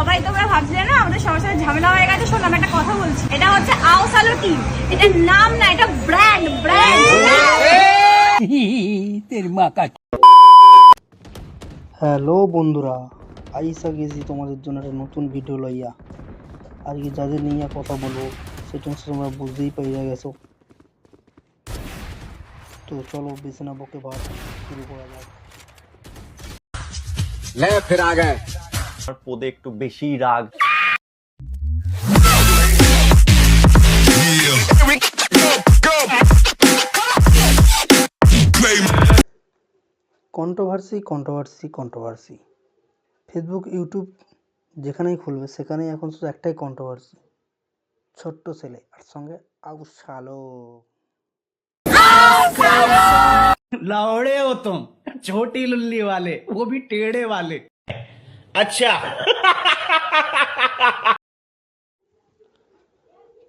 সবাই তোমরা ভাবছিলে না আমাদের সবার সাথে ঝামেলা হয়ে গেছে। শোন আমি একটা কথা বলছি, এটা হচ্ছে আওসালো টিম, এটা নাম না, এটা ব্র্যান্ড। হ্যালো বন্ধুরা, আইসা গেছি তোমাদের জন্য একটা নতুন ভিডিও লইয়া। আর কি যাদের নিয়ে কথা বলবো সেটা তোমরা বুঝতেই পাইয়া গেছো। তো চলো বেশি না বকে ভাত শুরু করা যাক। ले फिर आ गए পদে একটু বেশি রাগ। কন্ট্রোভার্সি ফেসবুক ইউটিউব যেখানেই খুলবে সেখানেই এখন শুধু একটাই কন্ট্রোভার্সি, ছোট্ট ছেলে আর সঙ্গে আউসালো। लौड़े हो तुम, छोटी लुल्ली वाले, वो भी टेढ़े वाले। अच्छा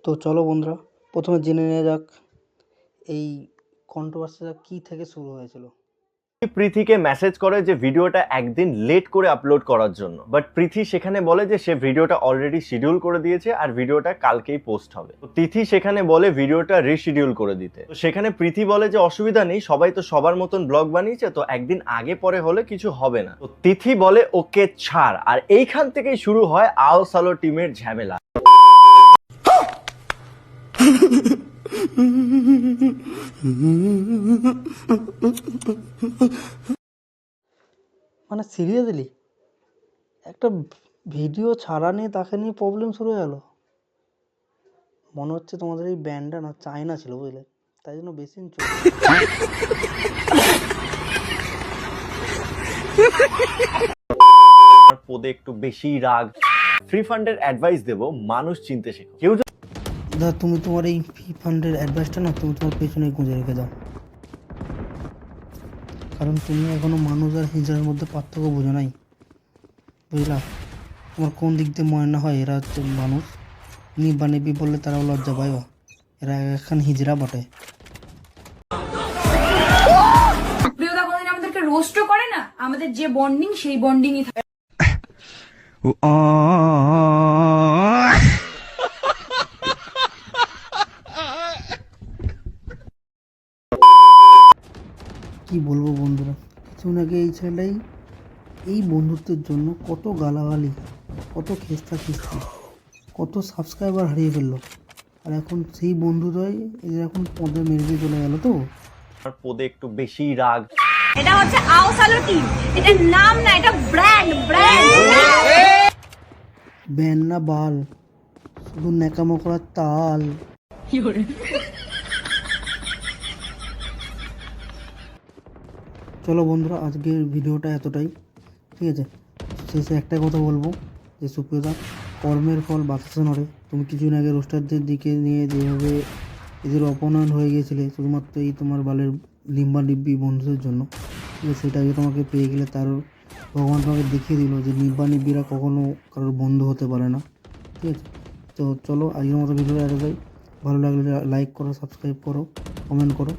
তো চলো বন্ধুরা, প্রথমে জেনে নেওয়া যাক এই কন্ট্রোভার্সিটা কি থেকে শুরু হয়েছিল। পৃথিকে মেসেজ করে যে ভিডিওটা একদিন লেট করে আপলোড করার জন্য, বাট পৃথি সেখানে বলে যে সে ভিডিওটা অলরেডি শিডিউল করে দিয়েছে আর ভিডিওটা কালকেই পোস্ট হবে। তো তিথি সেখানে বলে ভিডিওটা রিশিডিউল করে দিতে। তো সেখানে পৃথি বলে যে অসুবিধা নেই, সবাই তো সবার মতন ব্লগ বানিয়েছে, তো একদিন আগে পরে হলে কিছু হবে না। তো তিথি বলে ওকে ছাড়, আর এইখান থেকেই শুরু হয় আওসালো টিমের ঝামেলা। মানে সিরিয়াসলি একটা ভিডিও ছাড়া নিয়ে তাকে নিয়ে প্রবলেম শুরু হয়ে গেল। মনে হচ্ছে তোমাদের এই ব্যান্ডটা না চায়না ছিল, বুঝলে, তাই জন্য বেশি পদে একটু বেশি রাগ। ফ্রি ফান্ডের অ্যাডভাইস দেব, মানুষ চিনতে শেখো। কেউ দাদা তুমি তোমার এই ফ্রি ফান্ডের অ্যাডভাইসটা না তুমি তোমার পেছনে গুঁজে রেখে দাও, কারণ তুমি এখনো মানুষ আর হিজড়ার মধ্যে পার্থক্য বোঝো নাই, বুঝলা। তোমার কোন দিক দিয়ে মনে না হয় এরা হচ্ছে মানুষ, নিব্বা নিব্বি বললে তারাও লজ্জা পায়, এরা এখন হিজড়া বটে। প্রিয়দা কোনদিন আমাদেরকে রোস্টও করে না, আমাদের যে বন্ডিং সেই বন্ডিংই থাকে। কি বলবো বন্ধুরা, কিছুদিন আগে এই ছেলেটাই এই বন্ধুত্বের জন্য কত গালাগালি, কত খিস্তি, কত সাবস্ক্রাইবার হারিয়ে ফেললো, আর এখন সেই বন্ধুটাই এদের এখন পদে মেরে দিয়ে চলে গেল। তো পদে একটু বেশি রাগ। এটা হচ্ছে আওসালো টিম, এটা নাম না, এটা ব্র্যান্ড। ব্যান না বাল, শুধু ন্যাকামো করার তাল। চলো বন্ধুরা, আজকের ভিডিওটা এতটাই, ঠিক আছে। শেষে একটা কথা বলবো যে সুপ্রিয়দা, কর্মের ফল বাতাসে নড়ে। তুমি কিছুদিন আগে রোস্টারদের দিকে নিয়ে যেভাবে এদের অপমান হয়ে গিয়েছিলে শুধুমাত্র এই তোমার বালের লিম্বা নিব্বি বন্ধুদের জন্য, ঠিক আছে, সেটা আগে তোমাকে পেয়ে গেলে তার ভগবান তোমাকে দেখিয়ে দিল যে নিব্বা নিব্বিরা কখনো কারোর বন্ধু হতে পারে না, ঠিক আছে। তো চলো আজকের মতো ভিডিওটা এতটাই। ভালো লাগলে লাইক করো, সাবস্ক্রাইব করো, কমেন্ট করো।